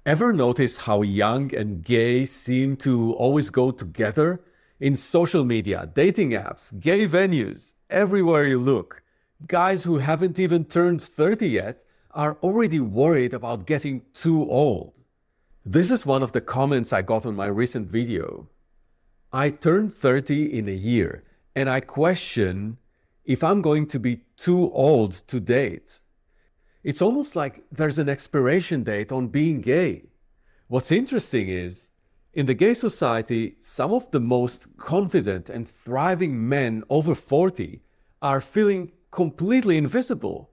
Ever notice how young and gay seem to always go together? In social media, dating apps, gay venues, everywhere you look, guys who haven't even turned 30 yet are already worried about getting too old. This is one of the comments I got on my recent video. I turned 30 in a year, and I question if I'm going to be too old to date. It's almost like there's an expiration date on being gay. What's interesting is, in the gay society, some of the most confident and thriving men over 40 are feeling completely invisible.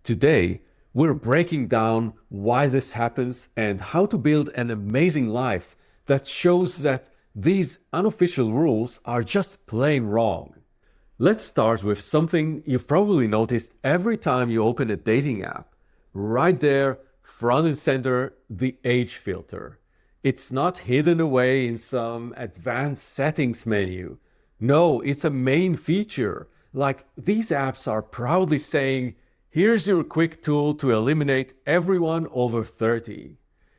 Today, we're breaking down why this happens and how to build an amazing life that shows that these unofficial rules are just plain wrong. Let's start with something you've probably noticed every time you open a dating app. Right there, front and center, the age filter. It's not hidden away in some advanced settings menu. No, it's a main feature. Like, these apps are proudly saying, here's your quick tool to eliminate everyone over 30.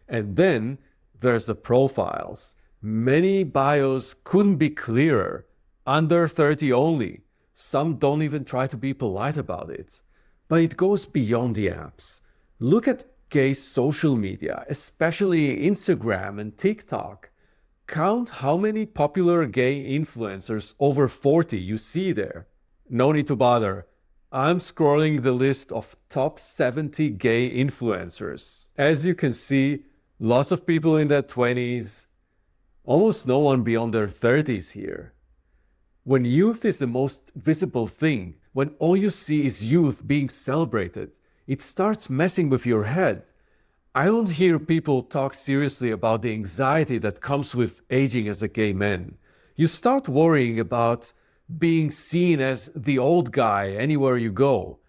And then there's the profiles. Many bios couldn't be clearer. Under 30 only. Some don't even try to be polite about it. But it goes beyond the apps. Look at gay social media, especially Instagram and TikTok. Count how many popular gay influencers over 40 you see there. No need to bother. I'm scrolling the list of top 70 gay influencers. As you can see, lots of people in their 20s, almost no one beyond their 30s here. When youth is the most visible thing, when all you see is youth being celebrated, it starts messing with your head. I don't hear people talk seriously about the anxiety that comes with aging as a gay man. You start worrying about being seen as the old guy anywhere you go.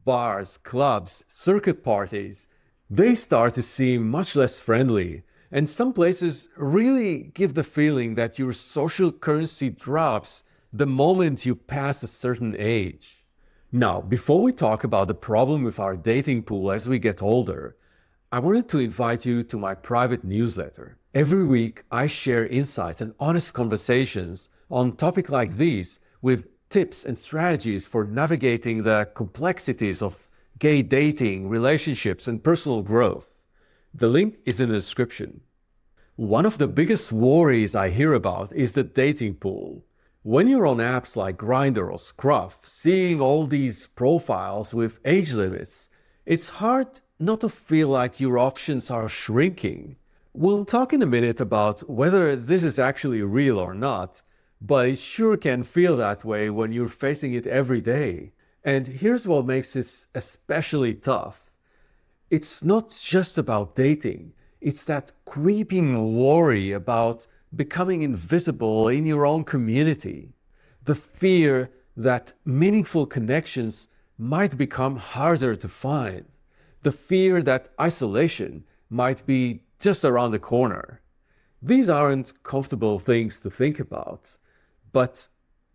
Bars, clubs, circuit parties, they start to seem much less friendly. And some places really give the feeling that your social currency drops the moment you pass a certain age. Now, before we talk about the problem with our dating pool as we get older, I wanted to invite you to my private newsletter. Every week, I share insights and honest conversations on topics like these with tips and strategies for navigating the complexities of gay dating, relationships, and personal growth. The link is in the description. One of the biggest worries I hear about is the dating pool. When you're on apps like Grindr or Scruff, seeing all these profiles with age limits, it's hard not to feel like your options are shrinking. We'll talk in a minute about whether this is actually real or not, but it sure can feel that way when you're facing it every day. And here's what makes this especially tough. It's not just about dating. It's that creeping worry about becoming invisible in your own community. The fear that meaningful connections might become harder to find. The fear that isolation might be just around the corner. These aren't comfortable things to think about, but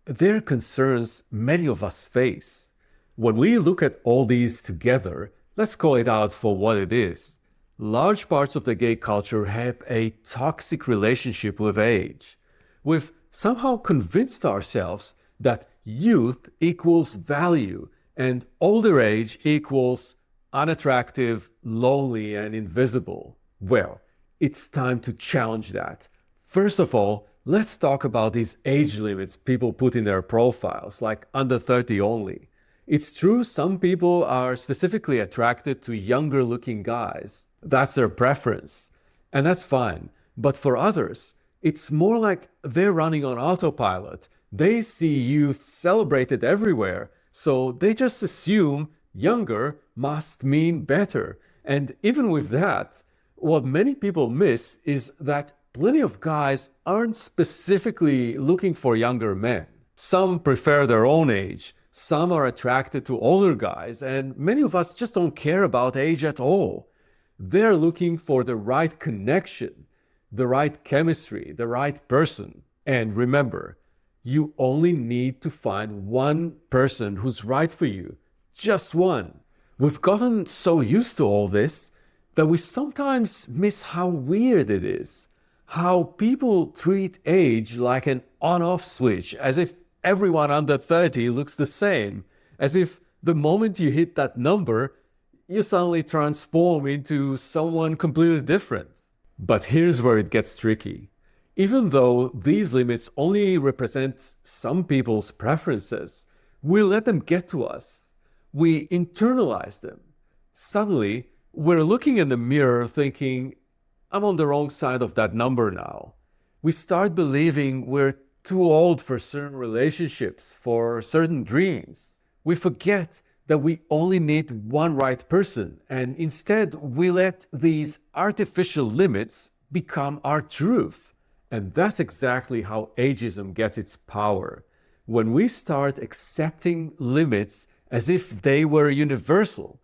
they're concerns many of us face. When we look at all these together, let's call it out for what it is. Large parts of the gay culture have a toxic relationship with age. We've somehow convinced ourselves that youth equals value and older age equals unattractive, lonely, and invisible. Well, it's time to challenge that. First of all, let's talk about these age limits people put in their profiles, like under 30 only. It's true some people are specifically attracted to younger looking guys. That's their preference. And that's fine. But for others, it's more like they're running on autopilot. They see youth celebrated everywhere, so they just assume younger must mean better. And even with that, what many people miss is that plenty of guys aren't specifically looking for younger men. Some prefer their own age. Some are attracted to older guys, and many of us just don't care about age at all. They're looking for the right connection, the right chemistry, the right person. And remember, you only need to find one person who's right for you. Just one. We've gotten so used to all this that we sometimes miss how weird it is, how people treat age like an on-off switch, as if everyone under 30 looks the same, as if the moment you hit that number, you suddenly transform into someone completely different. But here's where it gets tricky. Even though these limits only represent some people's preferences, we let them get to us. We internalize them. Suddenly, we're looking in the mirror thinking, I'm on the wrong side of that number now. We start believing we're too old for certain relationships, for certain dreams. We forget that we only need one right person, and instead we let these artificial limits become our truth. And that's exactly how ageism gets its power. When we start accepting limits as if they were universal.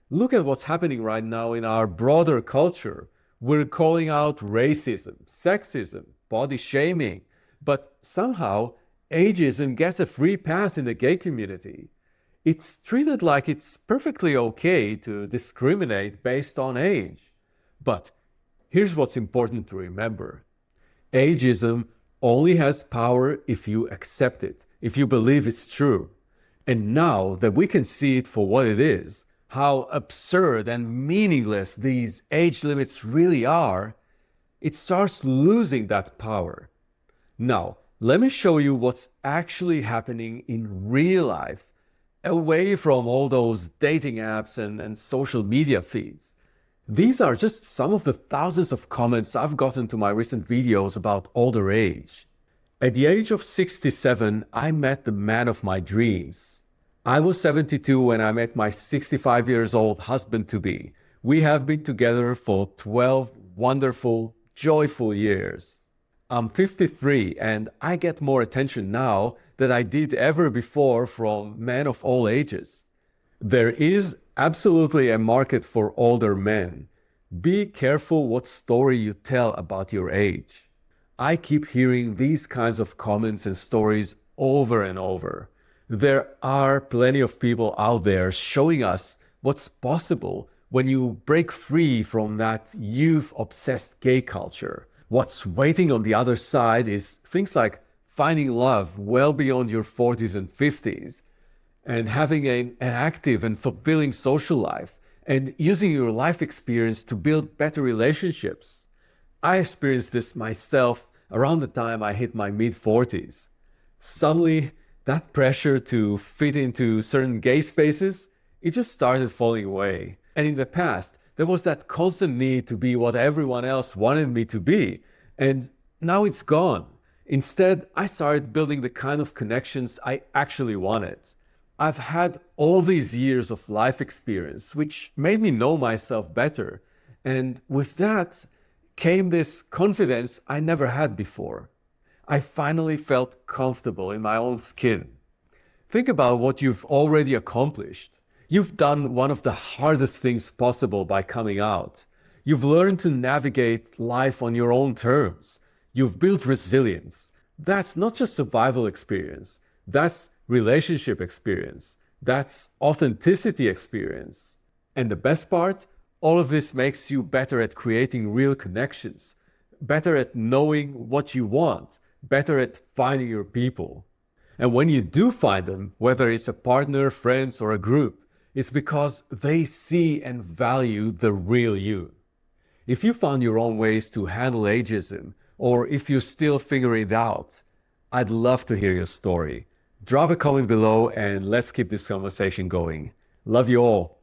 Look at what's happening right now in our broader culture. We're calling out racism, sexism, body shaming, but somehow ageism gets a free pass in the gay community. It's treated like it's perfectly okay to discriminate based on age. But here's what's important to remember. Ageism only has power if you accept it, if you believe it's true. And now that we can see it for what it is, how absurd and meaningless these age limits really are, it starts losing that power. Now, let me show you what's actually happening in real life, away from all those dating apps and social media feeds. These are just some of the thousands of comments I've gotten to my recent videos about older age. At the age of 67, I met the man of my dreams. I was 72 when I met my 65 years old husband-to-be. We have been together for 12 wonderful, joyful years. I'm 53 and I get more attention now than I did ever before from men of all ages. There is absolutely a market for older men. Be careful what story you tell about your age. I keep hearing these kinds of comments and stories over and over. There are plenty of people out there showing us what's possible when you break free from that youth-obsessed gay culture. What's waiting on the other side is things like finding love well beyond your 40s and 50s, and having an active and fulfilling social life, and using your life experience to build better relationships. I experienced this myself around the time I hit my mid-40s. Suddenly, that pressure to fit into certain gay spaces, it just started falling away. And in the past, there was that constant need to be what everyone else wanted me to be. And now it's gone. Instead, I started building the kind of connections I actually wanted. I've had all these years of life experience, which made me know myself better. And with that came this confidence I never had before. I finally felt comfortable in my own skin. Think about what you've already accomplished. You've done one of the hardest things possible by coming out. You've learned to navigate life on your own terms. You've built resilience. That's not just survival experience. That's relationship experience. That's authenticity experience. And the best part, all of this makes you better at creating real connections, better at knowing what you want, better at finding your people. And when you do find them, whether it's a partner, friends, or a group, it's because they see and value the real you. If you found your own ways to handle ageism, or if you're still figuring it out, I'd love to hear your story. Drop a comment below and let's keep this conversation going. Love you all.